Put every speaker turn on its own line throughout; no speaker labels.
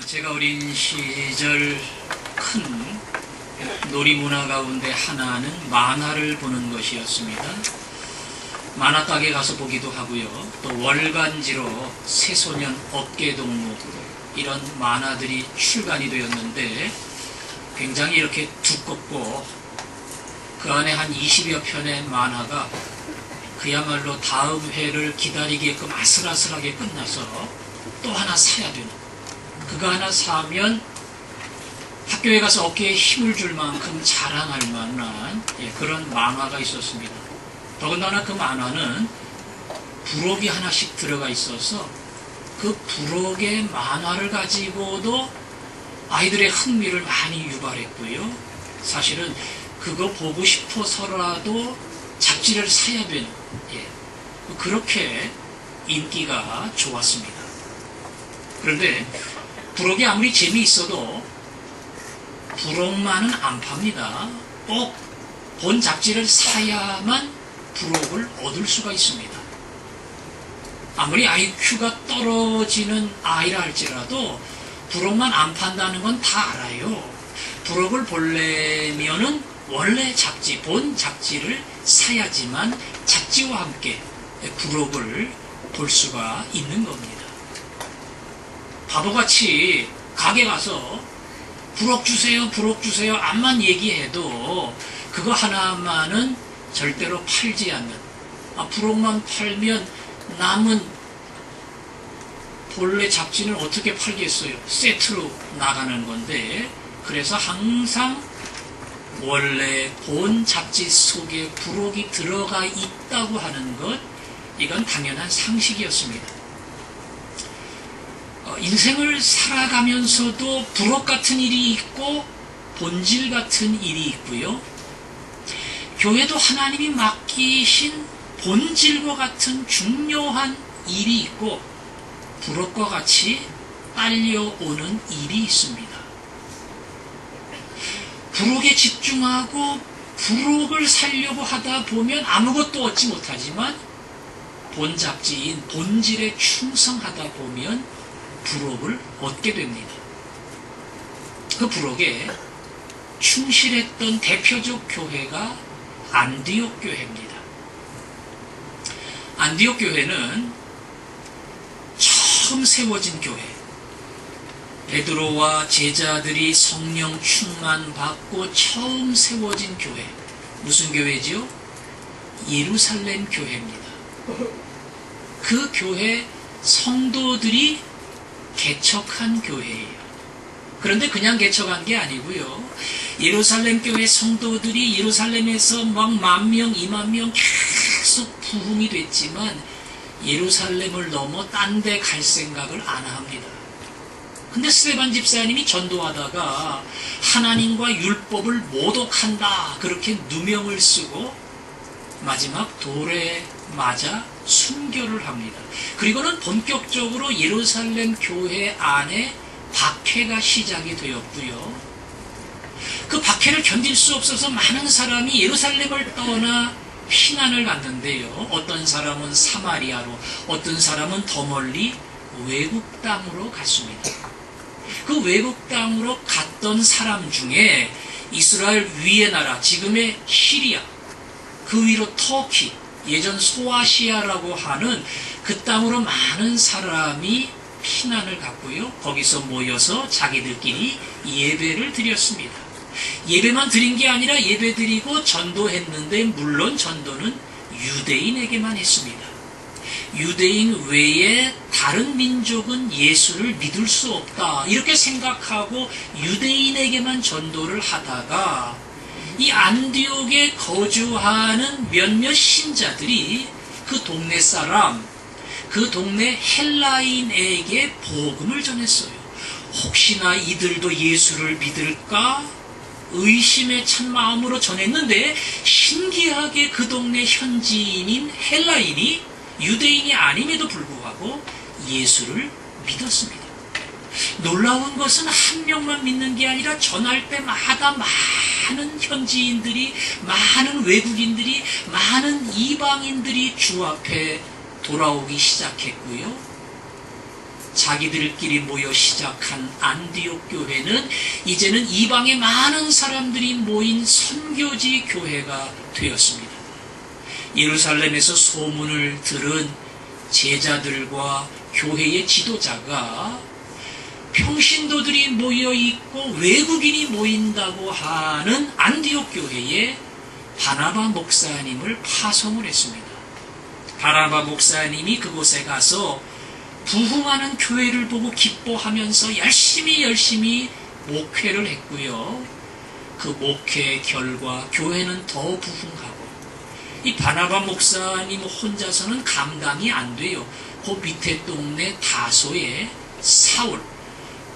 제가 어린 시절 큰 놀이문화 가운데 하나는 만화를 보는 것이었습니다. 만화 가게 가서 보기도 하고요. 또 월간지로 새소년, 어깨동무 이런 만화들이 출간이 되었는데 굉장히 이렇게 두껍고 그 안에 한 20여 편의 만화가 그야말로 다음 회를 기다리게끔 아슬아슬하게 끝나서 또 하나 사야 되는, 그거 하나 사면 학교에 가서 어깨에 힘을 줄 만큼 자랑할 만한 그런 만화가 있었습니다. 더군다나 그 만화는 부록이 하나씩 들어가 있어서 그 부록의 만화를 가지고도 아이들의 흥미를 많이 유발했고요. 사실은 그거 보고 싶어서라도 잡지를 사야 되는, 그렇게 인기가 좋았습니다. 그런데 부록이 아무리 재미있어도 부록만은 안 팝니다. 꼭 본 잡지를 사야만 부록을 얻을 수가 있습니다. 아무리 IQ가 떨어지는 아이라 할지라도 부록만 안 판다는 건 다 알아요. 부록을 보려면은 원래 잡지, 본 잡지를 사야지만 잡지와 함께 부록을 볼 수가 있는 겁니다. 바보같이 가게 가서 부록 주세요, 부록 주세요 암만 얘기해도 그거 하나만은 절대로 팔지 않는, 부록만 팔면 남은 본래 잡지는 어떻게 팔겠어요? 세트로 나가는 건데, 그래서 항상 원래 본 잡지 속에 부록이 들어가 있다고 하는 것, 이건 당연한 상식이었습니다. 인생을 살아가면서도 부록 같은 일이 있고 본질 같은 일이 있고요. 교회도 하나님이 맡기신 본질과 같은 중요한 일이 있고 부록과 같이 딸려오는 일이 있습니다. 부록에 집중하고 부록을 살려고 하다 보면 아무것도 얻지 못하지만 본 잡지인 본질에 충성하다 보면 부록을 얻게 됩니다. 그 부록에 충실했던 대표적 교회가 안디옥 교회입니다. 안디옥 교회는 처음 세워진 교회, 베드로와 제자들이 성령 충만 받고 처음 세워진 교회, 무슨 교회지요? 예루살렘 교회입니다. 그 교회 성도들이 개척한 교회예요. 그런데 그냥 개척한 게 아니고요. 예루살렘 교회 성도들이 예루살렘에서 막 10,000명, 20,000명 계속 부흥이 됐지만 예루살렘을 넘어 딴 데 갈 생각을 안 합니다. 근데 스데반 집사님이 전도하다가 하나님과 율법을 모독한다 그렇게 누명을 쓰고 마지막 돌에 맞아 순교를 합니다. 그리고는 본격적으로 예루살렘 교회 안에 박해가 시작이 되었고요. 그 박해를 견딜 수 없어서 많은 사람이 예루살렘을 떠나 피난을 갔는데요. 어떤 사람은 사마리아로, 어떤 사람은 더 멀리 외국 땅으로 갔습니다. 그 외국 땅으로 갔던 사람 중에 이스라엘 위의 나라, 지금의 시리아, 그 위로 터키, 예전 소아시아라고 하는 그 땅으로 많은 사람이 피난을 갔고요. 거기서 모여서 자기들끼리 예배를 드렸습니다. 예배만 드린 게 아니라 예배 드리고 전도했는데 물론 전도는 유대인에게만 했습니다. 유대인 외에 다른 민족은 예수를 믿을 수 없다 이렇게 생각하고 유대인에게만 전도를 하다가 이 안디옥에 거주하는 몇몇 신자들이 그 동네 사람, 그 동네 헬라인에게 복음을 전했어요. 혹시나 이들도 예수를 믿을까 의심에 찬 마음으로 전했는데 신기하게 그 동네 현지인인 헬라인이 유대인이 아님에도 불구하고 예수를 믿었습니다. 놀라운 것은 한 명만 믿는 게 아니라 전할 때마다 많은 현지인들이, 많은 외국인들이, 많은 이방인들이 주 앞에 돌아오기 시작했고요. 자기들끼리 모여 시작한 안디옥 교회는 이제는 이방의 많은 사람들이 모인 선교지 교회가 되었습니다. 예루살렘에서 소문을 들은 제자들과 교회의 지도자가 평신도들이 모여있고 외국인이 모인다고 하는 안디옥 교회에 바나바 목사님을 파송을 했습니다. 바나바 목사님이 그곳에 가서 부흥하는 교회를 보고 기뻐하면서 열심히 목회를 했고요. 그 목회 결과 교회는 더 부흥하고, 이 바나바 목사님 혼자서는 감당이 안 돼요. 그 밑에 동네 다소에 사울,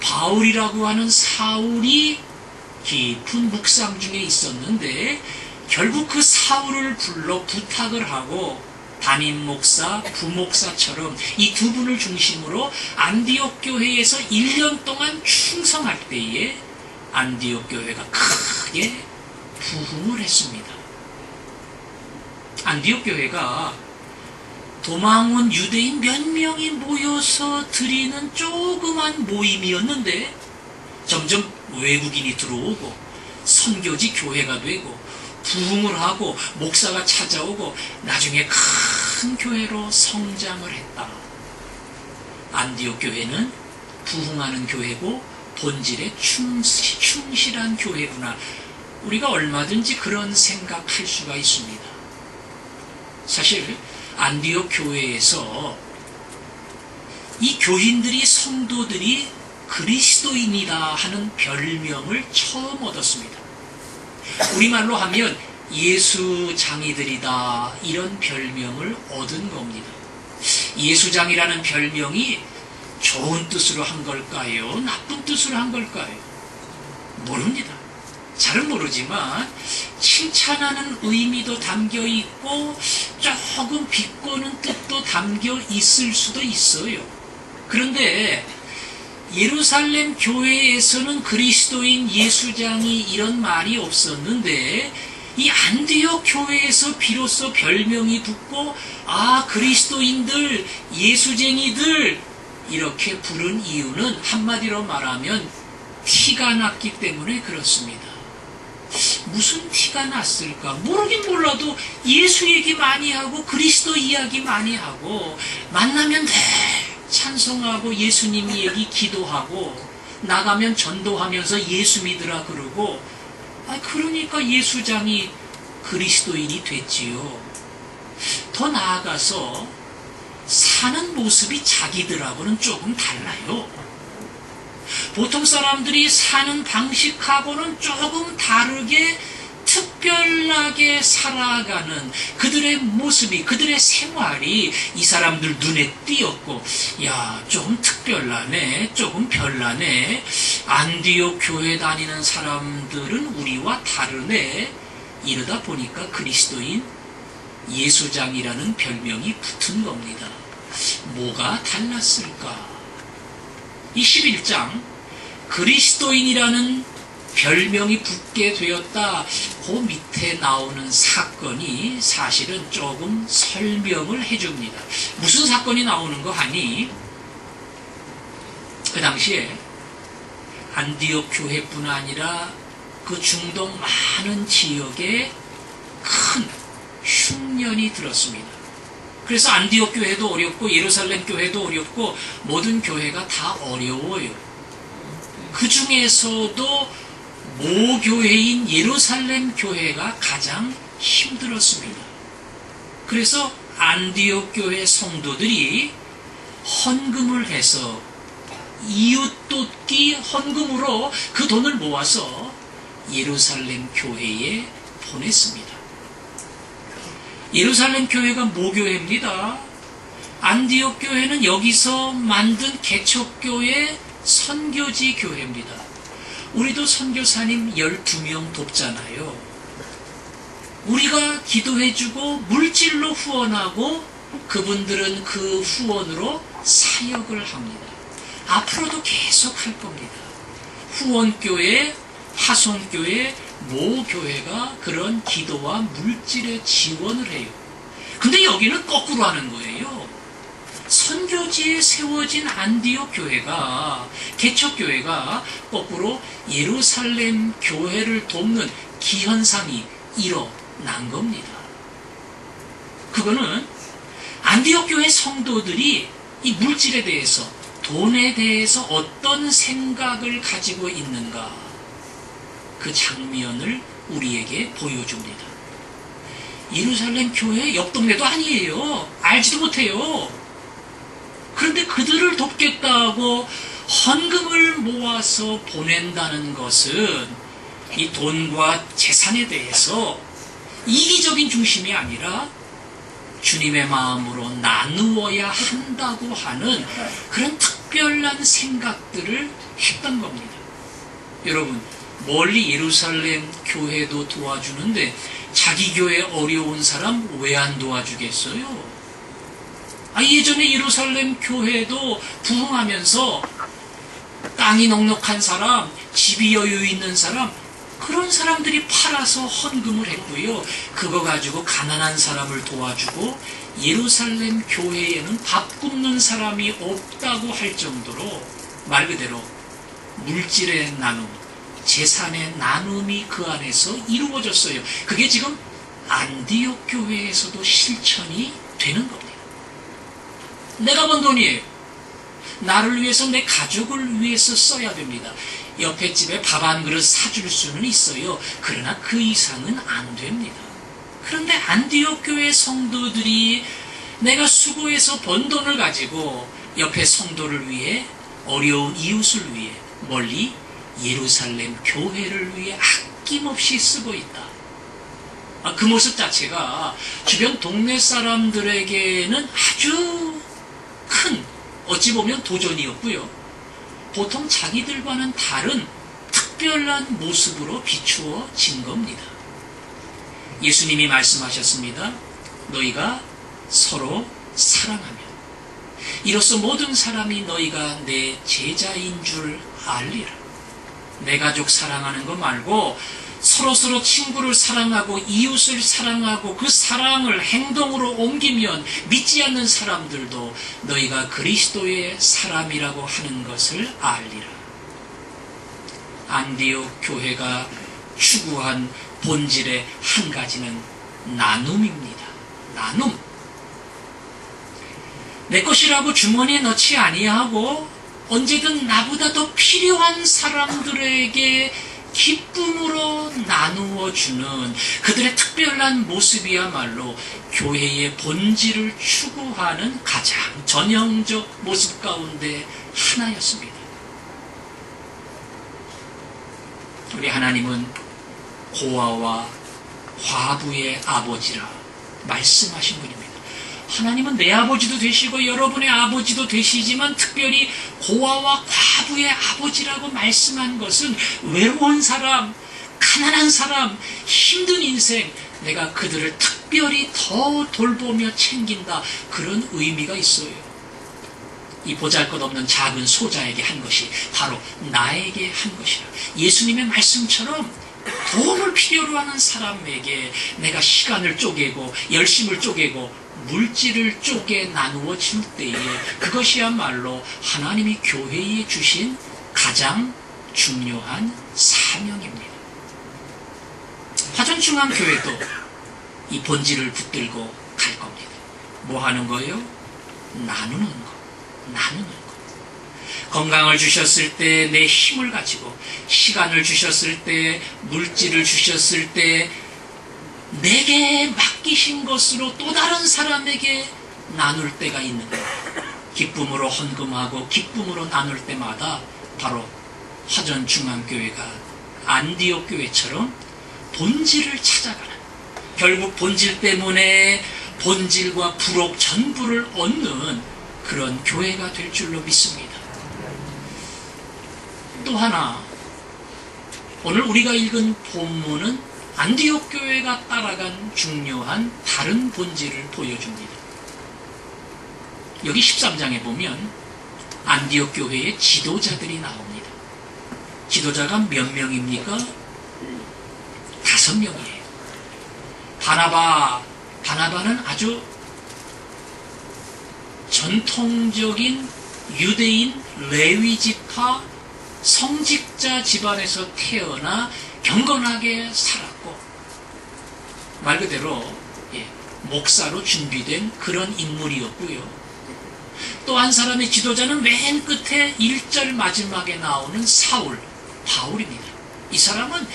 바울이라고 하는 사울이 깊은 묵상 중에 있었는데, 결국 그 사울을 불러 부탁을 하고 담임 목사, 부목사처럼 이 두 분을 중심으로 안디옥 교회에서 1년 동안 충성할 때에 안디옥 교회가 크게 부흥을 했습니다. 안디옥 교회가 도망 온 유대인 몇 명이 모여서 드리는 조그만 모임이었는데 점점 외국인이 들어오고 선교지 교회가 되고 부흥을 하고 목사가 찾아오고 나중에 큰 교회로 성장을 했다. 안디옥 교회는 부흥하는 교회고 본질에 충실한 교회구나. 우리가 얼마든지 그런 생각할 수가 있습니다. 사실 안디옥 교회에서 이 교인들이, 성도들이 그리스도인이다 하는 별명을 처음 얻었습니다. 우리말로 하면 예수장이들이다, 이런 별명을 얻은 겁니다. 예수장이라는 별명이 좋은 뜻으로 한 걸까요? 나쁜 뜻으로 한 걸까요? 모릅니다. 잘은 모르지만 칭찬하는 의미도 담겨 있고 조금 비꼬는 뜻도 담겨 있을 수도 있어요. 그런데 예루살렘 교회에서는 그리스도인 예수장이 이런 말이 없었는데 이 안디옥 교회에서 비로소 별명이 붙고 그리스도인들, 예수쟁이들 이렇게 부른 이유는 한마디로 말하면 티가 났기 때문에 그렇습니다. 무슨 티가 났을까? 모르긴 몰라도 예수 얘기 많이 하고 그리스도 이야기 많이 하고 만나면 찬송하고 예수님 얘기 기도하고 나가면 전도하면서 예수 믿으라 그러고 그러니까 예수장이 그리스도인이 됐지요. 더 나아가서 사는 모습이 자기들하고는 조금 달라요. 보통 사람들이 사는 방식하고는 조금 다르게 특별하게 살아가는 그들의 모습이, 그들의 생활이 이 사람들 눈에 띄었고, 조금 특별하네, 조금 별나네, 안디옥 교회 다니는 사람들은 우리와 다르네, 이러다 보니까 그리스도인 예수장이라는 별명이 붙은 겁니다. 뭐가 달랐을까? 이 11장 그리스도인이라는 별명이 붙게 되었다. 그 밑에 나오는 사건이 사실은 조금 설명을 해줍니다. 무슨 사건이 나오는 거 하니? 그 당시에 안디옥 교회뿐 아니라 그 중동 많은 지역에 큰 흉년이 들었습니다. 그래서 안디옥 교회도 어렵고 예루살렘 교회도 어렵고 모든 교회가 다 어려워요. 그 중에서도 모교회인 예루살렘 교회가 가장 힘들었습니다. 그래서 안디옥 교회 성도들이 헌금을 해서 이웃돕기 헌금으로 그 돈을 모아서 예루살렘 교회에 보냈습니다. 예루살렘 교회가 모교회입니다. 안디옥 교회는 여기서 만든 개척교회 선교지 교회입니다. 우리도 선교사님 12명 돕잖아요. 우리가 기도해주고 물질로 후원하고 그분들은 그 후원으로 사역을 합니다. 앞으로도 계속 할 겁니다. 후원교회, 파송교회, 모교회가 그런 기도와 물질의 지원을 해요. 근데 여기는 거꾸로 하는 거예요. 선교지에 세워진 안디옥 교회가, 개척 교회가 거꾸로 예루살렘 교회를 돕는 기현상이 일어난 겁니다. 그거는 안디옥 교회 성도들이 이 물질에 대해서, 돈에 대해서 어떤 생각을 가지고 있는가, 그 장면을 우리에게 보여줍니다. 예루살렘 교회 옆 동네도 아니에요. 알지도 못해요. 그런데 그들을 돕겠다고 헌금을 모아서 보낸다는 것은 이 돈과 재산에 대해서 이기적인 중심이 아니라 주님의 마음으로 나누어야 한다고 하는 그런 특별한 생각들을 했던 겁니다. 여러분, 멀리 예루살렘 교회도 도와주는데 자기 교회 어려운 사람 왜 안 도와주겠어요? 예전에 예루살렘 교회도 부흥하면서 땅이 넉넉한 사람, 집이 여유 있는 사람, 그런 사람들이 팔아서 헌금을 했고요. 그거 가지고 가난한 사람을 도와주고, 예루살렘 교회에는 밥 굶는 사람이 없다고 할 정도로 말 그대로 물질의 나눔, 재산의 나눔이 그 안에서 이루어졌어요. 그게 지금 안디옥 교회에서도 실천이 되는 겁니다. 내가 번 돈이에요. 나를 위해서, 내 가족을 위해서 써야 됩니다. 옆에 집에 밥 한 그릇 사줄 수는 있어요. 그러나 그 이상은 안 됩니다. 그런데 안디옥 교회 성도들이 내가 수고해서 번 돈을 가지고 옆에 성도를 위해, 어려운 이웃을 위해, 멀리 예루살렘 교회를 위해 아낌없이 쓰고 있다. 그 모습 자체가 주변 동네 사람들에게는 아주 큰, 어찌 보면 도전이었고요. 보통 자기들과는 다른 특별한 모습으로 비추어진 겁니다. 예수님이 말씀하셨습니다. 너희가 서로 사랑하면 이로써 모든 사람이 너희가 내 제자인 줄 알리라. 내 가족 사랑하는 거 말고 서로서로 친구를 사랑하고 이웃을 사랑하고 그 사랑을 행동으로 옮기면 믿지 않는 사람들도 너희가 그리스도의 사람이라고 하는 것을 알리라. 안디옥 교회가 추구한 본질의 한 가지는 나눔입니다. 나눔. 내 것이라고 주머니에 넣지 아니하고 언제든 나보다 더 필요한 사람들에게 기쁨으로 나누어 주는 그들의 특별한 모습이야말로 교회의 본질을 추구하는 가장 전형적 모습 가운데 하나였습니다. 우리 하나님은 고아와 과부의 아버지라 말씀하신 분입니다. 하나님은 내 아버지도 되시고 여러분의 아버지도 되시지만 특별히 고아와 과부의 아버지라고 말씀한 것은 외로운 사람, 가난한 사람, 힘든 인생, 내가 그들을 특별히 더 돌보며 챙긴다, 그런 의미가 있어요. 이 보잘것없는 작은 소자에게 한 것이 바로 나에게 한 것이라. 예수님의 말씀처럼 도움을 필요로 하는 사람에게 내가 시간을 쪼개고 열심을 쪼개고 물질을 쪼개 나누어 줄 때에 그것이야말로 하나님이 교회에 주신 가장 중요한 사명입니다. 화전중앙교회도 이 본질을 붙들고 갈 겁니다. 뭐 하는 거예요? 나누는 거. 나누는 거. 건강을 주셨을 때 내 힘을 가지고, 시간을 주셨을 때, 물질을 주셨을 때 내게 맡기신 것으로 또 다른 사람에게 나눌 때가 있는 거예요. 기쁨으로 헌금하고 기쁨으로 나눌 때마다 바로 화전중앙교회가 안디옥 교회처럼 본질을 찾아가는, 결국 본질 때문에 본질과 부록 전부를 얻는 그런 교회가 될 줄로 믿습니다. 또 하나, 오늘 우리가 읽은 본문은 안디옥 교회가 따라간 중요한 다른 본질을 보여줍니다. 여기 13장에 보면 안디옥 교회의 지도자들이 나옵니다. 지도자가 몇 명입니까? 5명이에요. 바나바는 아주 전통적인 유대인 레위지파 성직자 집안에서 태어나 경건하게 살았고, 말 그대로 목사로 준비된 그런 인물이었고요. 또 한 사람의 지도자는 맨 끝에 1절 마지막에 나오는 사울, 바울입니다. 이 사람은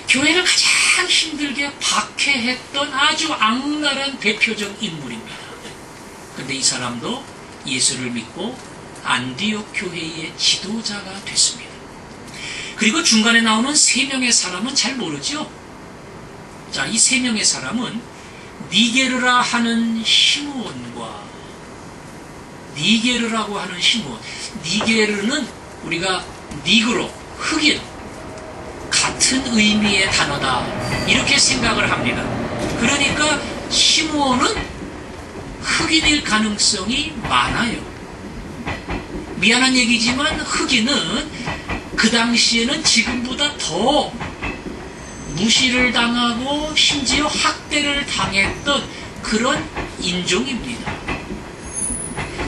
교회를 가장 힘들게 박해했던 아주 악랄한 대표적 인물입니다. 근데 이 사람도 예수를 믿고 안디옥 교회의 지도자가 됐습니다. 그리고 중간에 나오는 3명의 사람은 잘 모르죠? 자, 이 3명의 사람은 니게르라 하는 시므온과 니게르라고 하는 시므온. 니게르는 우리가 니그로, 흑인, 같은 의미의 단어다, 이렇게 생각을 합니다. 그러니까 시므온은 흑인일 가능성이 많아요. 미안한 얘기지만 흑인은 그 당시에는 지금보다 더 무시를 당하고 심지어 학대를 당했던 그런 인종입니다.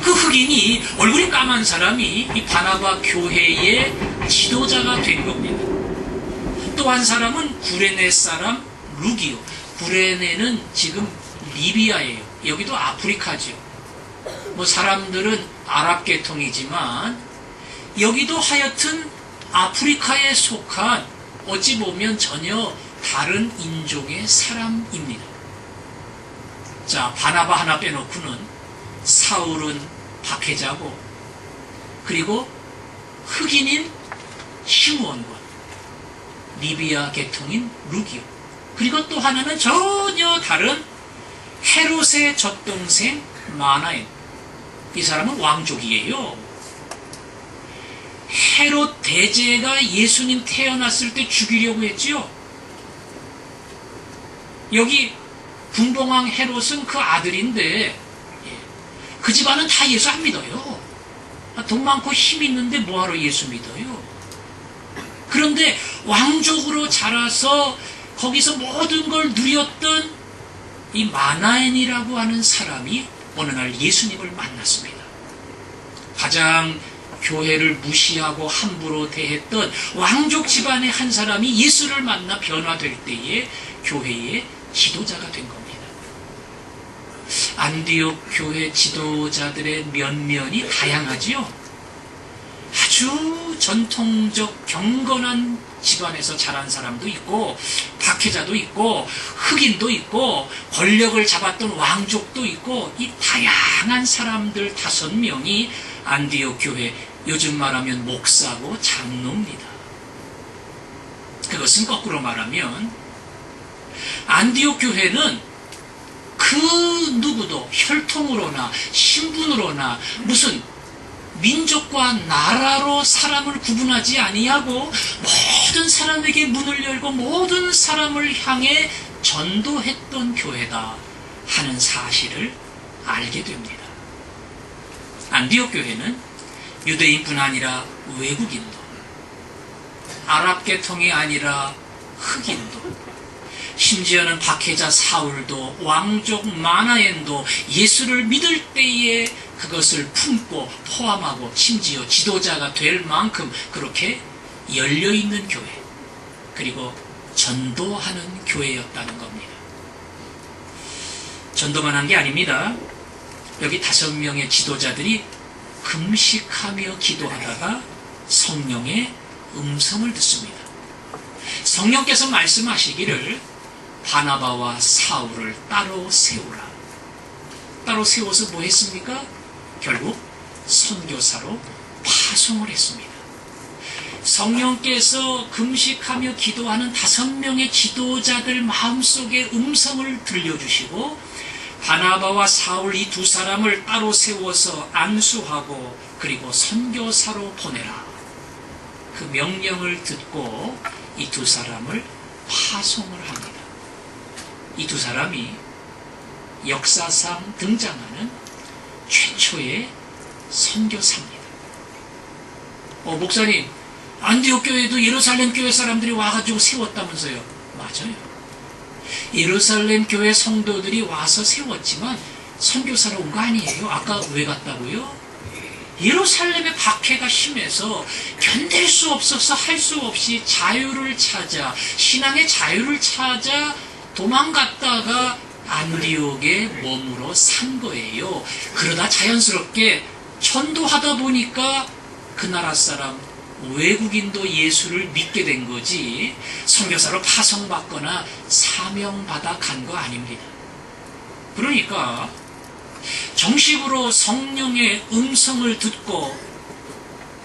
그 흑인이, 얼굴이 까만 사람이 이 바나바 교회의 지도자가 된 겁니다. 또 한 사람은 구레네 사람 루기오. 구레네는 지금 리비아예요. 여기도 아프리카죠. 뭐 사람들은 아랍 계통이지만 여기도 하여튼 아프리카에 속한 어찌 보면 전혀 다른 인종의 사람입니다. 자, 바나바 하나 빼놓고는 사울은 박해자고, 그리고 흑인인 시므온과 리비아 계통인 루기오, 그리고 또 하나는 전혀 다른 헤롯의 젖동생 마나엔. 이 사람은 왕족이에요. 헤롯 대제가 예수님 태어났을 때 죽이려고 했지요. 여기 분봉왕 헤롯은 그 아들인데 그 집안은 다 예수 안 믿어요. 돈 많고 힘 있는데 뭐하러 예수 믿어요. 그런데 왕족으로 자라서 거기서 모든 걸 누렸던 이 마나엔이라고 하는 사람이 어느 날 예수님을 만났습니다. 가장 교회를 무시하고 함부로 대했던 왕족 집안의 한 사람이 예수를 만나 변화될 때에 교회의 지도자가 된 겁니다. 안디옥 교회 지도자들의 면면이 다양하지요. 아주 전통적 경건한 집안에서 자란 사람도 있고, 박해자도 있고, 흑인도 있고, 권력을 잡았던 왕족도 있고, 이 다양한 사람들 5명이 안디옥 교회, 요즘 말하면 목사고 장로입니다. 그것은 거꾸로 말하면 안디옥 교회는 그 누구도 혈통으로나 신분으로나 무슨 민족과 나라로 사람을 구분하지 아니하고 모든 사람에게 문을 열고 모든 사람을 향해 전도했던 교회다 하는 사실을 알게 됩니다. 안디옥 교회는 유대인뿐 아니라 외국인도, 아랍 계통이 아니라 흑인도, 심지어는 박해자 사울도, 왕족 마나엔도 예수를 믿을 때에 그것을 품고 포함하고 심지어 지도자가 될 만큼 그렇게 열려있는 교회, 그리고 전도하는 교회였다는 겁니다. 전도만 한 게 아닙니다. 여기 5명의 지도자들이 금식하며 기도하다가 성령의 음성을 듣습니다. 성령께서 말씀하시기를 바나바와 사울을 따로 세우라. 따로 세워서 뭐 했습니까? 결국 선교사로 파송을 했습니다. 성령께서 금식하며 기도하는 5명의 지도자들 마음속에 음성을 들려주시고 바나바와 사울 이 2사람을 따로 세워서 안수하고 그리고 선교사로 보내라. 그 명령을 듣고 이 2사람을 파송을 합니다. 이 2사람이 역사상 등장하는 최초의 선교사입니다. 목사님, 안디옥 교회도 예루살렘 교회 사람들이 와가지고 세웠다면서요. 맞아요. 예루살렘 교회 성도들이 와서 세웠지만 선교사로 온 거 아니에요? 아까 왜 갔다고요? 예루살렘의 박해가 심해서 견딜 수 없어서 할 수 없이 자유를 찾아, 신앙의 자유를 찾아 도망갔다가 안디옥에 머물러 산 거예요. 그러다 자연스럽게 전도하다 보니까 그 나라 사람, 외국인도 예수를 믿게 된 거지, 선교사로 파송받거나 사명받아 간 거 아닙니다. 그러니까 정식으로 성령의 음성을 듣고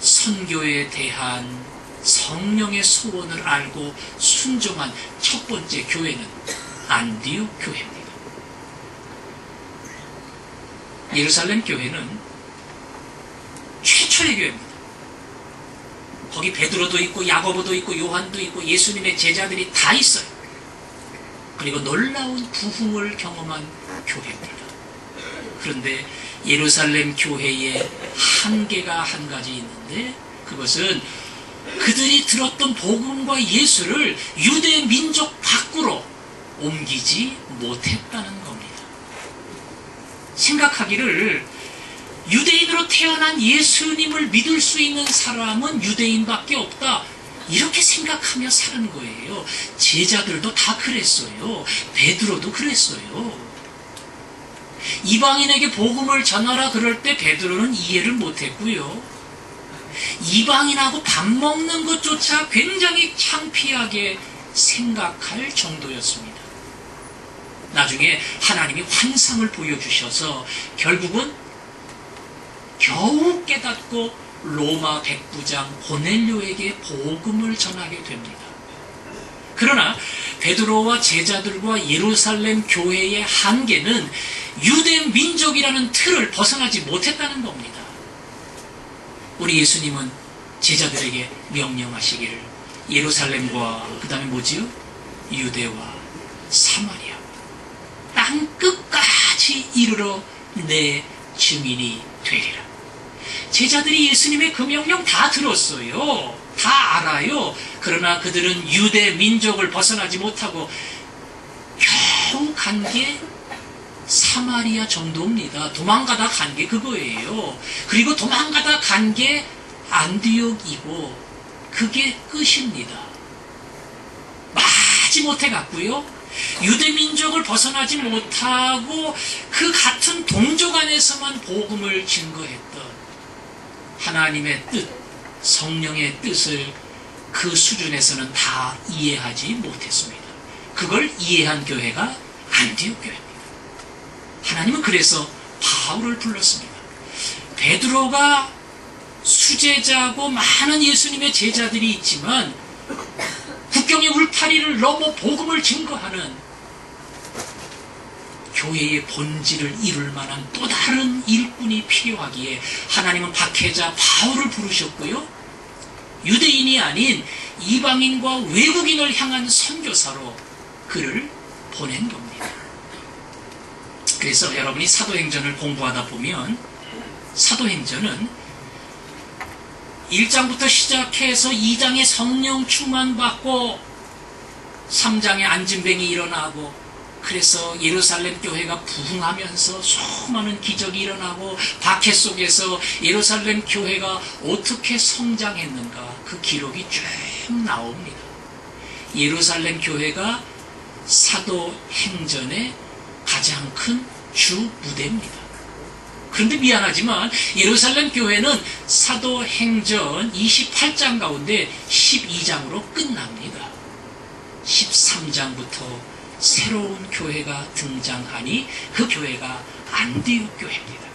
선교에 대한 성령의 소원을 알고 순종한 첫 번째 교회는 안디옥 교회입니다. 예루살렘 교회는 최초의 교회입니다. 거기 베드로도 있고 야고보도 있고 요한도 있고 예수님의 제자들이 다 있어요. 그리고 놀라운 부흥을 경험한 교회입니다. 그런데 예루살렘 교회의 한계가 한 가지 있는데, 그것은 그들이 들었던 복음과 예수를 유대 민족 밖으로 옮기지 못했다는 겁니다. 생각하기를 유대인으로 태어난 예수님을 믿을 수 있는 사람은 유대인밖에 없다, 이렇게 생각하며 사는 거예요. 제자들도 다 그랬어요. 베드로도 그랬어요. 이방인에게 복음을 전하라 그럴 때 베드로는 이해를 못했고요. 이방인하고 밥 먹는 것조차 굉장히 창피하게 생각할 정도였습니다. 나중에 하나님이 환상을 보여주셔서 결국은 겨우 깨닫고 로마 백부장 고넬료에게 복음을 전하게 됩니다. 그러나 베드로와 제자들과 예루살렘 교회의 한계는 유대 민족이라는 틀을 벗어나지 못했다는 겁니다. 우리 예수님은 제자들에게 명령하시기를 예루살렘과 그 다음에 뭐지요? 유대와 사마리아 땅끝까지 이르러 내 증인이 되리라. 제자들이 예수님의 그 명령 다 들었어요. 다 알아요. 그러나 그들은 유대 민족을 벗어나지 못하고 겨우 간 게 사마리아 정도입니다. 도망가다 간 게 그거예요. 그리고 도망가다 간 게 안디옥이고 그게 끝입니다. 마지 못해 갔고요. 유대 민족을 벗어나지 못하고 그 같은 동족 안에서만 복음을 증거했던 하나님의 뜻, 성령의 뜻을 그 수준에서는 다 이해하지 못했습니다. 그걸 이해한 교회가 안디옥 교회입니다. 하나님은 그래서 바울을 불렀습니다. 베드로가 수제자고 많은 예수님의 제자들이 있지만 국경의 울타리를 넘어 복음을 증거하는 교회의 본질을 이룰 만한 또 다른 일꾼이 필요하기에 하나님은 박해자 바울을 부르셨고요. 유대인이 아닌 이방인과 외국인을 향한 선교사로 그를 보낸 겁니다. 그래서 여러분이 사도행전을 공부하다 보면 사도행전은 1장부터 시작해서 2장에 성령 충만받고 3장에 안진뱅이 일어나고, 그래서 예루살렘 교회가 부흥하면서 수많은 기적이 일어나고 박해 속에서 예루살렘 교회가 어떻게 성장했는가 그 기록이 쭉 나옵니다. 예루살렘 교회가 사도행전의 가장 큰 주 무대입니다. 그런데 미안하지만 예루살렘 교회는 사도행전 28장 가운데 12장으로 끝납니다. 13장부터 새로운 교회가 등장하니 그 교회가 안디옥 교회입니다.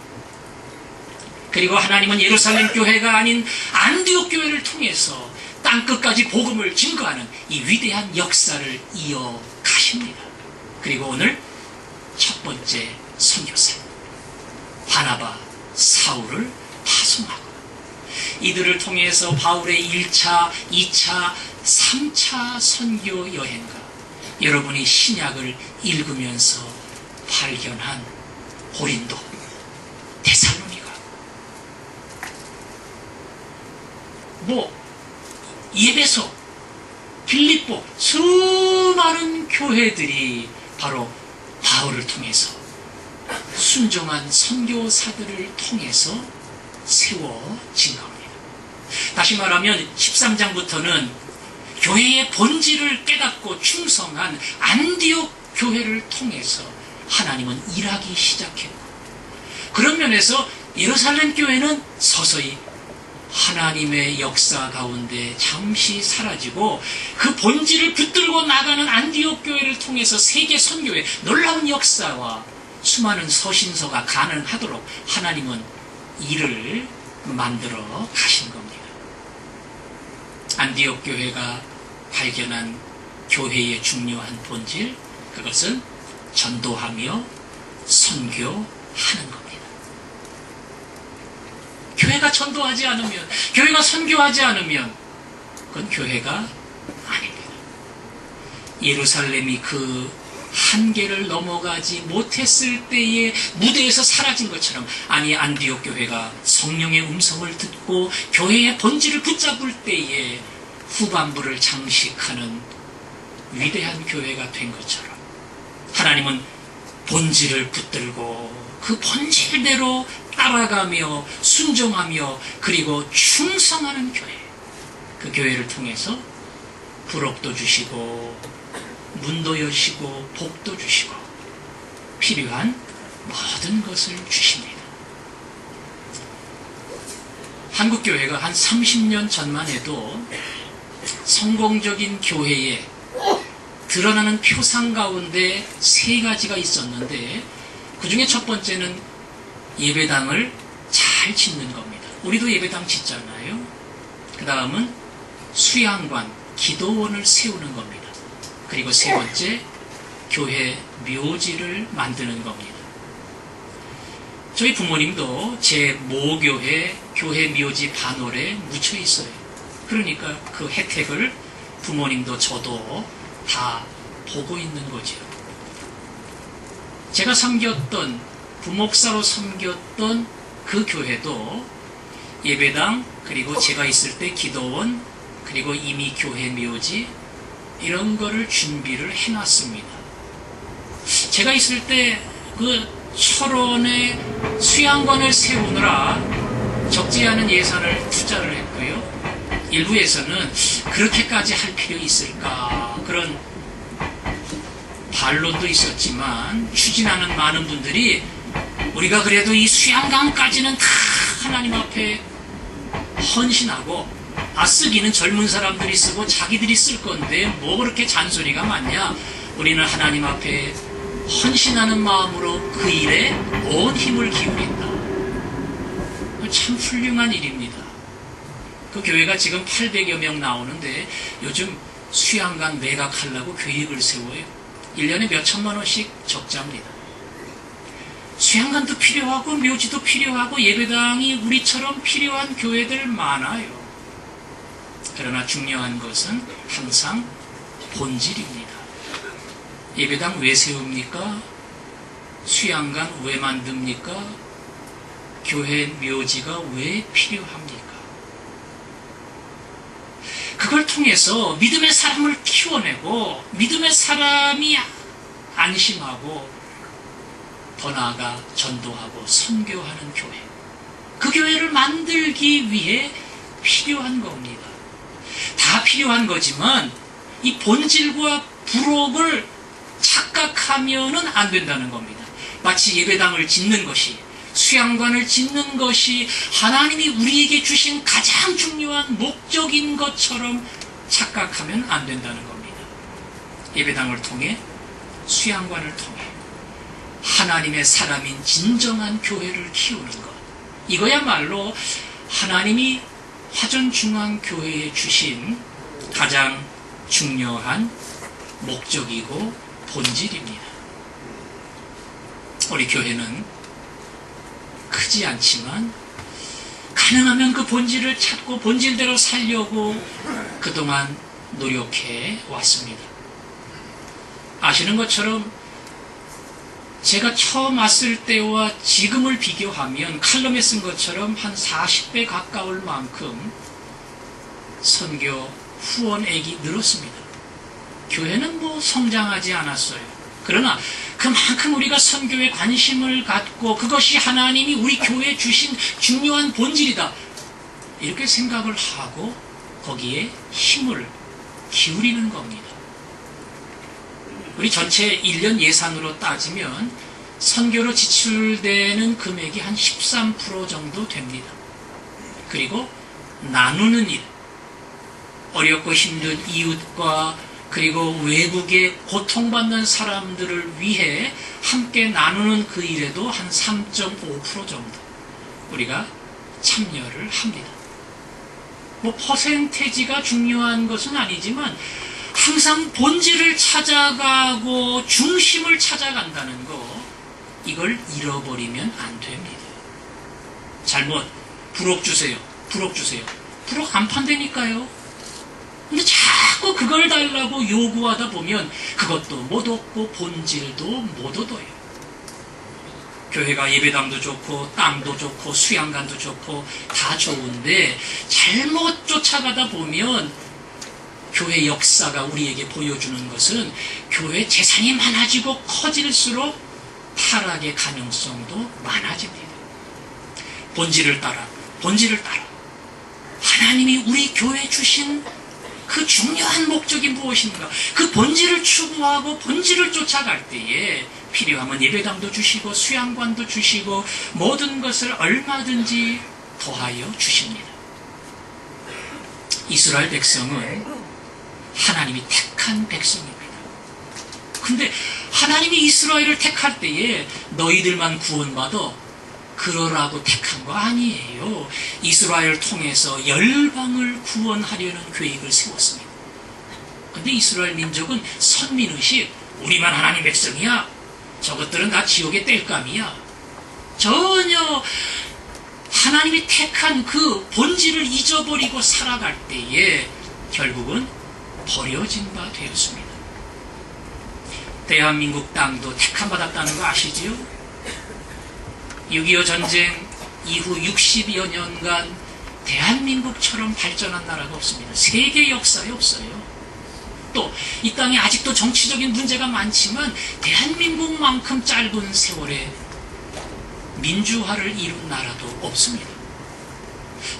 그리고 하나님은 예루살렘 교회가 아닌 안디옥 교회를 통해서 땅끝까지 복음을 증거하는 이 위대한 역사를 이어가십니다. 그리고 오늘 첫 번째 선교사 바나바, 사울을 파송하고 이들을 통해서 바울의 1차, 2차, 3차 선교 여행과 여러분이 신약을 읽으면서 발견한 고린도, 데살로니가, 예배소, 빌립보, 수많은 교회들이 바로 바울을 통해서 순종한 선교사들을 통해서 세워진 겁니다. 다시 말하면 13장부터는 교회의 본질을 깨닫고 충성한 안디옥 교회를 통해서 하나님은 일하기 시작했고, 그런 면에서 예루살렘 교회는 서서히 하나님의 역사 가운데 잠시 사라지고 그 본질을 붙들고 나가는 안디옥 교회를 통해서 세계 선교의 놀라운 역사와 수많은 서신서가 가능하도록 하나님은 일을 만들어 가신 겁니다. 안디옥 교회가 발견한 교회의 중요한 본질, 그것은 전도하며 선교하는 겁니다. 교회가 전도하지 않으면, 교회가 선교하지 않으면 그건 교회가 아닙니다. 예루살렘이 그 한계를 넘어가지 못했을 때에 무대에서 사라진 것처럼, 아니 안디옥 교회가 성령의 음성을 듣고 교회의 본질을 붙잡을 때에 후반부를 장식하는 위대한 교회가 된 것처럼, 하나님은 본질을 붙들고 그 본질대로 따라가며 순종하며 그리고 충성하는 교회, 그 교회를 통해서 부록도 주시고 문도 여시고 복도 주시고 필요한 모든 것을 주십니다. 한국교회가 한 30년 전만 해도 성공적인 교회에 드러나는 표상 가운데 세 가지가 있었는데, 그 중에 첫 번째는 예배당을 잘 짓는 겁니다. 우리도 예배당 짓잖아요. 그 다음은 수양관, 기도원을 세우는 겁니다. 그리고 세 번째, 교회 묘지를 만드는 겁니다. 저희 부모님도 제 모교회 교회 묘지 반월에 묻혀 있어요. 그러니까 그 혜택을 부모님도 저도 다 보고 있는 거죠. 제가 섬겼던, 부목사로 섬겼던 그 교회도 예배당, 그리고 제가 있을 때 기도원, 그리고 이미 교회 묘지, 이런 거를 준비를 해놨습니다. 제가 있을 때 그 철원에 수양관을 세우느라 적지 않은 예산을 투자를 했고요. 일부에서는 그렇게까지 할 필요 있을까, 그런 반론도 있었지만, 추진하는 많은 분들이 우리가 그래도 이 수양강까지는 다 하나님 앞에 헌신하고, 쓰기는 젊은 사람들이 쓰고 자기들이 쓸 건데 뭐 그렇게 잔소리가 많냐, 우리는 하나님 앞에 헌신하는 마음으로 그 일에 온 힘을 기울인다. 참 훌륭한 일입니다. 그 교회가 지금 800여 명 나오는데 요즘 수양강 매각하려고 계획을 세워요. 1년에 몇 천만 원씩 적자입니다. 수양관도 필요하고 묘지도 필요하고 예배당이 우리처럼 필요한 교회들 많아요. 그러나 중요한 것은 항상 본질입니다. 예배당 왜 세웁니까? 수양관 왜 만듭니까? 교회 묘지가 왜 필요합니까? 그걸 통해서 믿음의 사람을 키워내고 믿음의 사람이 안심하고 더 나아가 전도하고 선교하는 교회, 그 교회를 만들기 위해 필요한 겁니다. 다 필요한 거지만 이 본질과 부록을 착각하면은 안 된다는 겁니다. 마치 예배당을 짓는 것이, 수양관을 짓는 것이 하나님이 우리에게 주신 가장 중요한 목적인 것처럼 착각하면 안 된다는 겁니다. 예배당을 통해, 수양관을 통해 하나님의 사람인 진정한 교회를 키우는 것, 이거야말로 하나님이 화전중앙교회에 주신 가장 중요한 목적이고 본질입니다. 우리 교회는 크지 않지만 가능하면 그 본질을 찾고 본질대로 살려고 그동안 노력해 왔습니다. 아시는 것처럼 제가 처음 왔을 때와 지금을 비교하면 칼럼에 쓴 것처럼 한 40배 가까울 만큼 선교 후원액이 늘었습니다. 교회는 뭐 성장하지 않았어요. 그러나 그만큼 우리가 선교에 관심을 갖고 그것이 하나님이 우리 교회에 주신 중요한 본질이다, 이렇게 생각을 하고 거기에 힘을 기울이는 겁니다. 우리 전체 1년 예산으로 따지면 선교로 지출되는 금액이 한 13% 정도 됩니다. 그리고 나누는 일, 어렵고 힘든 이웃과 그리고 외국에 고통받는 사람들을 위해 함께 나누는 그 일에도 한 3.5% 정도 우리가 참여를 합니다. 뭐 퍼센테지가 중요한 것은 아니지만 항상 본질을 찾아가고 중심을 찾아간다는 거, 이걸 잃어버리면 안 됩니다. 잘못 부록 주세요, 부록 주세요. 부록 안 판다니까요. 근데 자꾸 그걸 달라고 요구하다 보면 그것도 못 얻고 본질도 못 얻어요. 교회가 예배당도 좋고 땅도 좋고 수양관도 좋고 다 좋은데 잘못 쫓아가다 보면 교회 역사가 우리에게 보여주는 것은 교회 재산이 많아지고 커질수록 타락의 가능성도 많아집니다. 본질을 따라, 본질을 따라. 하나님이 우리 교회에 주신 그 중요한 목적이 무엇인가, 그 본질을 추구하고 본질을 쫓아갈 때에 필요하면 예배당도 주시고 수양관도 주시고 모든 것을 얼마든지 더하여 주십니다. 이스라엘 백성은 하나님이 택한 백성입니다. 근데 하나님이 이스라엘을 택할 때에 너희들만 구원받아 그러라고 택한 거 아니에요. 이스라엘을 통해서 열방을 구원하려는 계획을 세웠습니다. 근데 이스라엘 민족은 선민의식, 우리만 하나님 백성이야, 저것들은 다 지옥의 땔감이야, 전혀 하나님이 택한 그 본질을 잊어버리고 살아갈 때에 결국은 버려진 바 되었습니다. 대한민국 땅도 택함받았다는 거 아시지요? 6.25 전쟁 이후 60여 년간 대한민국처럼 발전한 나라가 없습니다. 세계 역사에 없어요. 또 이 땅에 아직도 정치적인 문제가 많지만 대한민국만큼 짧은 세월에 민주화를 이룬 나라도 없습니다.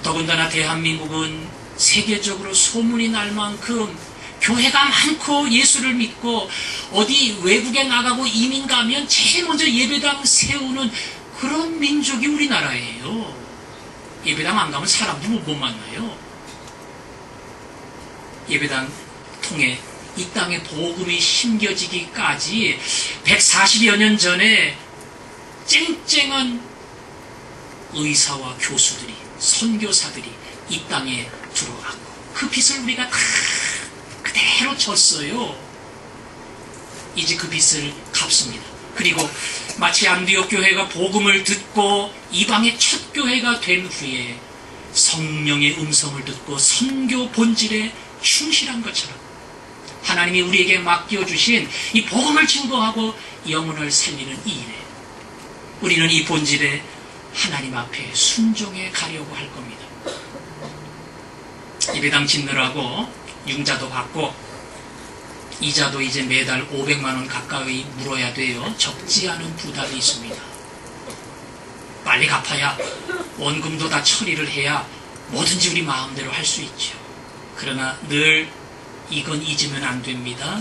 더군다나 대한민국은 세계적으로 소문이 날 만큼 교회가 많고 예수를 믿고 어디 외국에 나가고 이민 가면 제일 먼저 예배당 세우는 그런 민족이 우리나라예요. 예배당 안 가면 사람도 못 만나요. 예배당 통해 이 땅에 복음이 심겨지기까지 140여 년 전에 쨍쨍한 의사와 교수들이, 선교사들이 이 땅에 들어왔고 그 빚을 우리가 다 그대로 졌어요. 이제 그 빚을 갚습니다. 그리고 마치 안디옥 교회가 복음을 듣고 이방의 첫 교회가 된 후에 성령의 음성을 듣고 선교 본질에 충실한 것처럼 하나님이 우리에게 맡겨주신 이 복음을 증거하고 영혼을 살리는 이 일에 우리는 이 본질에 하나님 앞에 순종해 가려고 할 겁니다. 예배당 짓느라고 융자도 받고 이자도 이제 매달 500만 원 가까이 물어야 돼요. 적지 않은 부담이 있습니다. 빨리 갚아야, 원금도 다 처리를 해야 뭐든지 우리 마음대로 할 수 있죠. 그러나 늘 이건 잊으면 안 됩니다.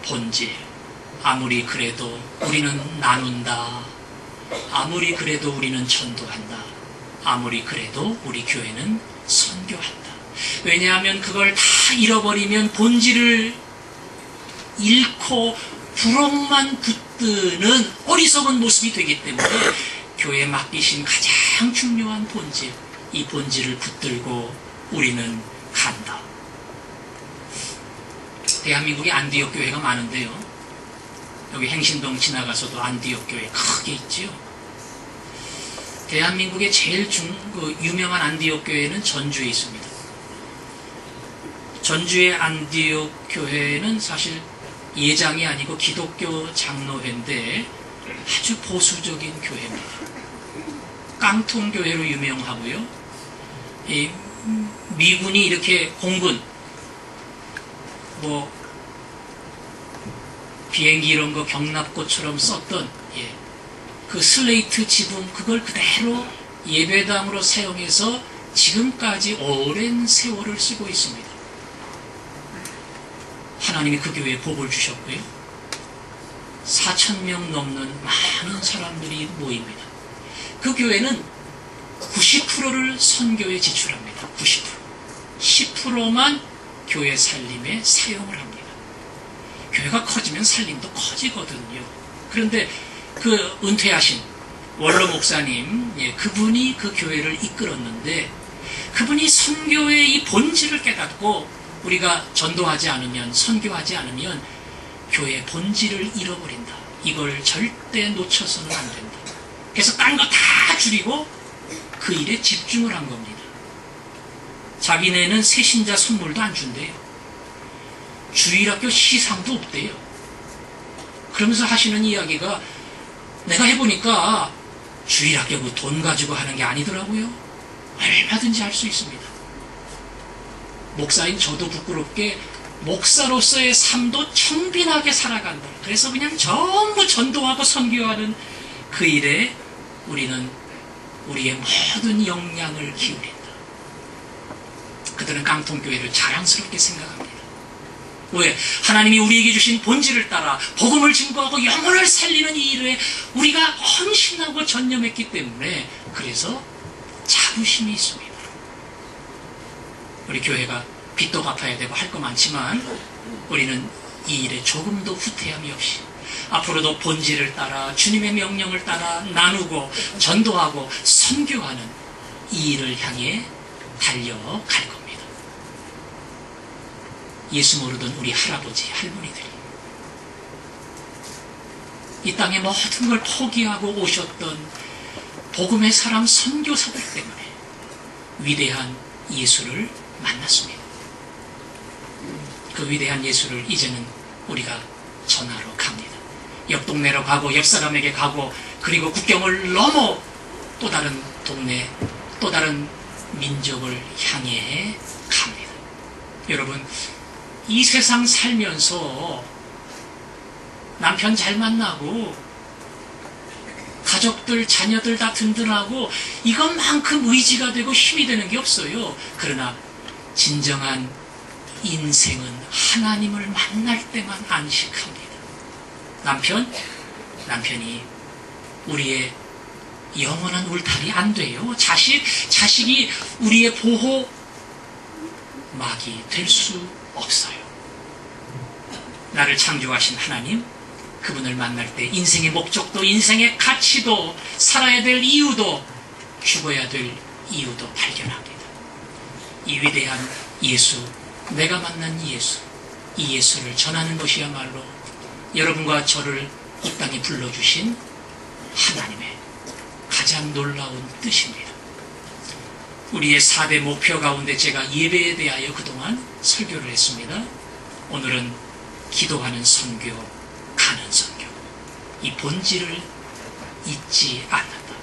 본질. 아무리 그래도 우리는 나눈다. 아무리 그래도 우리는 전도한다. 아무리 그래도 우리 교회는 선교한다. 왜냐하면 그걸 다 잃어버리면 본질을 잃고 부록만 붙드는 어리석은 모습이 되기 때문에 교회에 맡기신 가장 중요한 본질, 이 본질을 붙들고 우리는 간다. 대한민국에 안디옥 교회가 많은데요. 여기 행신동 지나가서도 안디옥 교회 크게 있지요. 대한민국의 제일 유명한 안디옥 교회는 전주에 있습니다. 전주의 안디옥 교회는 사실 예장이 아니고 기독교 장로회인데 아주 보수적인 교회입니다. 깡통교회로 유명하고요. 이 미군이 이렇게 공군, 비행기 이런 거 경납고처럼 썼던 그 슬레이트 지붕 그걸 그대로 예배당으로 사용해서 지금까지 오랜 세월을 쓰고 있습니다. 하나님이 그 교회에 복을 주셨고요. 4,000명 넘는 많은 사람들이 모입니다. 그 교회는 90%를 선교에 지출합니다. 90%. 10%만 교회 살림에 사용을 합니다. 교회가 커지면 살림도 커지거든요. 그런데 그 은퇴하신 원로 목사님, 그분이 그 교회를 이끌었는데 그분이 선교의 이 본질을 깨닫고 우리가 전도하지 않으면, 선교하지 않으면 교회의 본질을 잃어버린다. 이걸 절대 놓쳐서는 안 된다. 그래서 딴 거 다 줄이고 그 일에 집중을 한 겁니다. 자기네는 새신자 선물도 안 준대요. 주일학교 시상도 없대요. 그러면서 하시는 이야기가 내가 해보니까 주일학교 그 돈 가지고 하는 게 아니더라고요. 얼마든지 할 수 있습니다. 목사인 저도 부끄럽게 목사로서의 삶도 청빈하게 살아간다. 그래서 그냥 전부 전도하고 선교하는 그 일에 우리는 우리의 모든 역량을 기울인다. 그들은 깡통교회를 자랑스럽게 생각합니다. 왜? 하나님이 우리에게 주신 본질을 따라 복음을 증거하고 영혼을 살리는 이 일에 우리가 헌신하고 전념했기 때문에 그래서 자부심이 있습니다. 우리 교회가 빚도 갚아야 되고 할 거 많지만 우리는 이 일에 조금도 후퇴함이 없이 앞으로도 본질을 따라 주님의 명령을 따라 나누고 전도하고 선교하는 이 일을 향해 달려갈 겁니다. 예수 모르던 우리 할아버지, 할머니들이 이 땅의 모든 걸 포기하고 오셨던 복음의 사람 선교사들 때문에 위대한 예수를 만났습니다. 그 위대한 예수를 이제는 우리가 전하러 갑니다. 옆 동네로 가고 옆 사람에게 가고 그리고 국경을 넘어 또 다른 동네, 또 다른 민족을 향해 갑니다. 여러분, 이 세상 살면서 남편 잘 만나고 가족들, 자녀들 다 든든하고 이것만큼 의지가 되고 힘이 되는 게 없어요. 그러나 진정한 인생은 하나님을 만날 때만 안식합니다. 남편이 우리의 영원한 울타리 안 돼요. 자식이 우리의 보호막이 될 수 없어요. 나를 창조하신 하나님, 그분을 만날 때 인생의 목적도 인생의 가치도 살아야 될 이유도 죽어야 될 이유도 발견합니다. 이 위대한 예수, 내가 만난 예수, 이 예수를 전하는 것이야말로 여러분과 저를 이 땅에 불러주신 하나님의 가장 놀라운 뜻입니다. 우리의 4대 목표 가운데 제가 예배에 대하여 그동안 설교를 했습니다. 오늘은 기도하는 선교, 가는 선교, 이 본질을 잊지 않는다.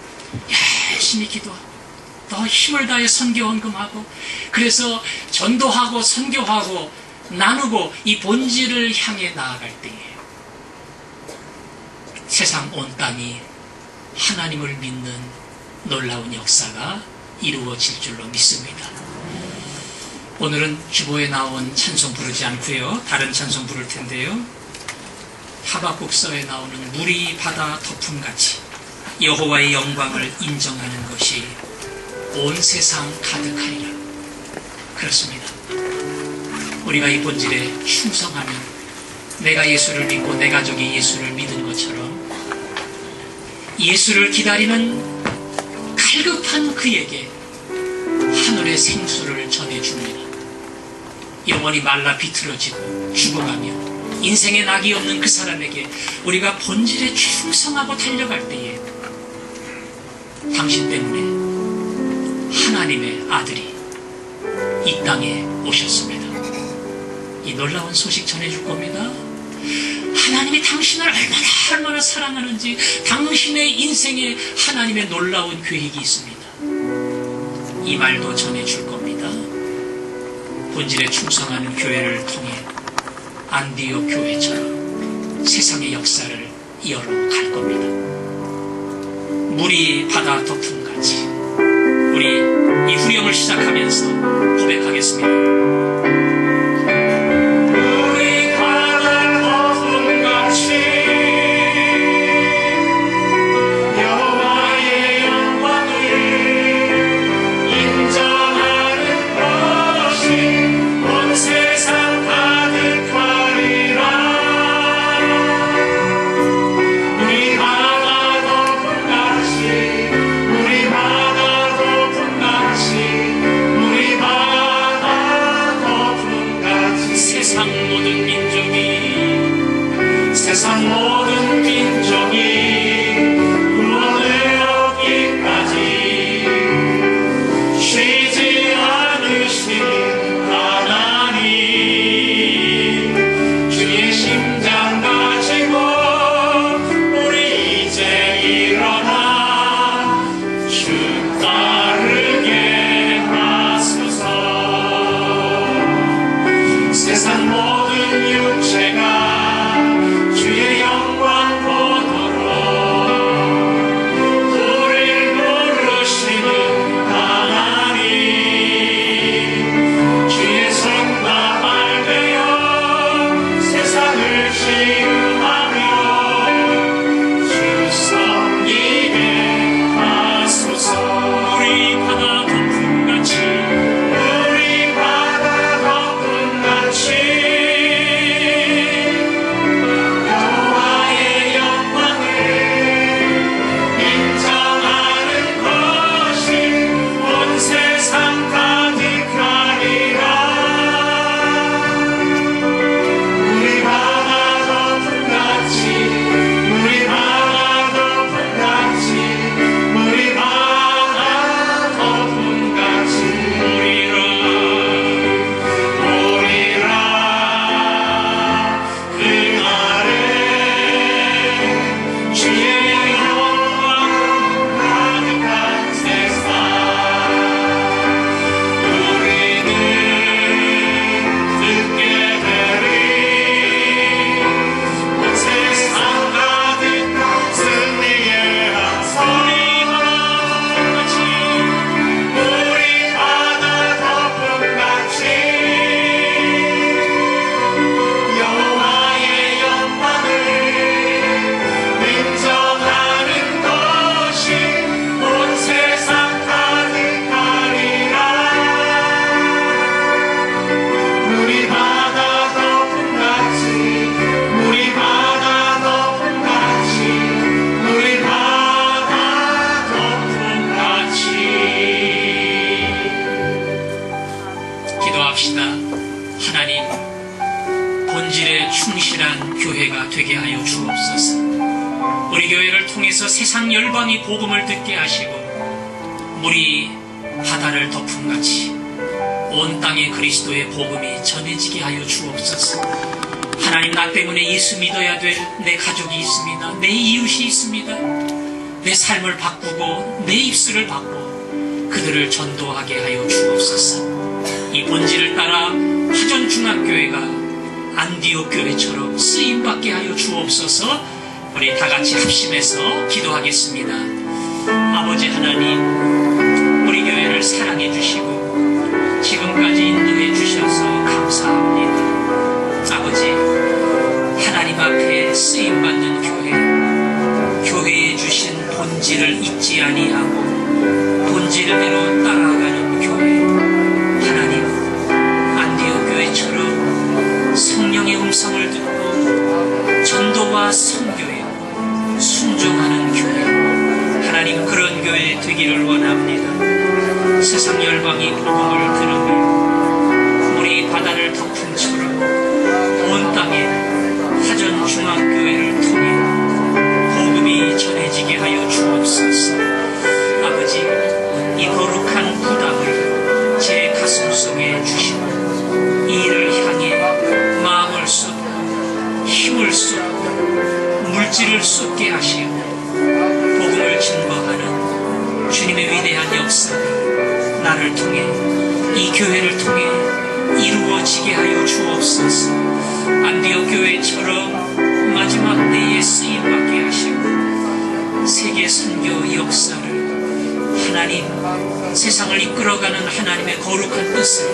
열심히 기도하고 더 힘을 다해 선교 헌금하고 그래서 전도하고 선교하고 나누고 이 본질을 향해 나아갈 때에 세상 온 땅이 하나님을 믿는 놀라운 역사가 이루어질 줄로 믿습니다. 오늘은 주보에 나온 찬송 부르지 않고요. 다른 찬송 부를 텐데요. 하박국서에 나오는 물이 바다 덮음같이 여호와의 영광을 인정하는 것이 온 세상 가득하리라. 그렇습니다. 우리가 이 본질에 충성하면 내가 예수를 믿고 내 가족이 예수를 믿은 것처럼 예수를 기다리는 갈급한 그에게 하늘의 생수를 전해줍니다. 영원히 말라 비틀어지고 죽어가며 인생의 낙이 없는 그 사람에게 우리가 본질에 충성하고 달려갈 때에 당신 때문에 하나님의 아들이 이 땅에 오셨습니다. 이 놀라운 소식 전해줄 겁니다. 하나님이 당신을 얼마나 사랑하는지 당신의 인생에 하나님의 놀라운 계획이 있습니다. 이 말도 전해줄 겁니다. 본질에 충성하는 교회를 통해 안디옥 교회처럼 세상의 역사를 이어갈 겁니다. 물이 바다 덮음같이 우리 이 후렴을 시작하면서 고백하겠습니다.
세상 모든 민족이 구원을 얻기까지 쉬지 않으시는 하나님, 주의 심장 가지고 우리 이제 일어나 주 따르게 하소서. 세상 모든 육체가 주의 영광 보도록 우리를 부르시는 하나님, 주의 손과 발 되어 세상을 치유하며 주 섬기게 하소서. 우리 바다 덮음같이 우리 바다 덮음같이 하나님, 본질에 충실한 교회가 되게 하여 주옵소서. 우리 교회를 통해서 세상 열방이 복음을 듣게 하시고 물이 바다를 덮음같이 온 땅에 그리스도의 복음이 전해지게 하여 주옵소서. 하나님, 나 때문에 예수 믿어야 될 내 가족이 있습니다. 내 이웃이 있습니다. 내 삶을 바꾸고 내 입술을 바꾸고 그들을 전도하게 하여 주옵소서. 이 본질을 따라 화전중앙교회가 안디옥 교회처럼 쓰임받게 하여 주옵소서. 우리 다같이 합심해서 기도하겠습니다. 아버지 하나님, 우리 교회를 사랑해 주시고 지금까지 인도해 주셔서 감사합니다. 아버지, 하나님 앞에 쓰임받는 교회에 주신 본질을 잊지 아니하고 본질대로 따라가는 교회, 하나님, 안디옥 교회처럼 성령의 음성을 듣고 전도와 선교에 순종하는 교회, 하나님, 그런 교회 되기를 원합니다. 세상 열방이 복음을 들으며 우리 바다를 덮은 처럼 온 땅에 화전중앙교회를 통해 복음이 전해지게 하여 주옵소서. 아버지, 이 거룩한 부담을 제 가슴 속에 주시고 이 일을 향해 마음을 쏟고 힘을 쏟고 물질을 쏟게 하시고 복음을 증거하는 주님의 위대한 역사가 나를 통해 이 교회를 통해 이루어지게 하여 주옵소서. 안디옥 교회처럼 마지막 때에 쓰임받게 하시고 세계 선교 역사를 하나님 세상을 이끌어가는 하나님의 거룩한 뜻을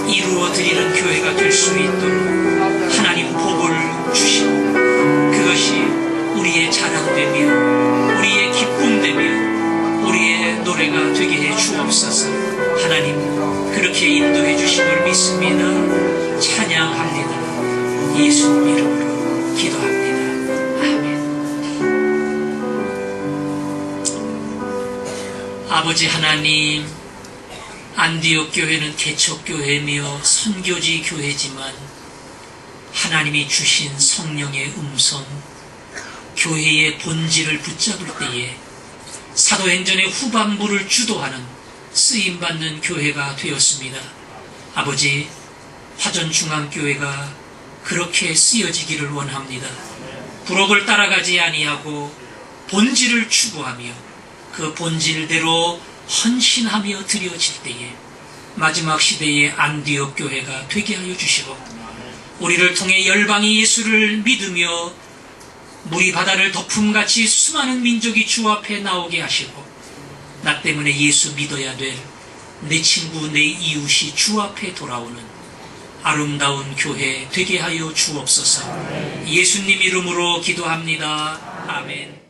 이루어드리는 교회가 될 수 있도록 하나님 복을 주시고 그것이 우리의 자랑되며 우리의 기쁨되며 우리의 노래가 되게 해 주옵소서. 하나님 그렇게 인도해 주심을 믿습니다. 찬양합니다. 예수 이름으로 기도합니다. 아멘. 아버지 하나님, 안디옥 교회는 개척교회며 선교지 교회지만 하나님이 주신 성령의 음성, 교회의 본질을 붙잡을 때에 사도행전의 후반부를 주도하는 쓰임받는 교회가 되었습니다. 아버지, 화전중앙교회가 그렇게 쓰여지기를 원합니다. 부록을 따라가지 아니하고 본질을 추구하며 그 본질대로 헌신하며 드려질 때에 마지막 시대의 안디옥 교회가 되게 하여 주시고 우리를 통해 열방이 예수를 믿으며 물이 바다를 덮음같이 수많은 민족이 주 앞에 나오게 하시고 나 때문에 예수 믿어야 될 내 친구 내 이웃이 주 앞에 돌아오는 아름다운 교회 되게 하여 주옵소서. 예수님 이름으로 기도합니다. 아멘.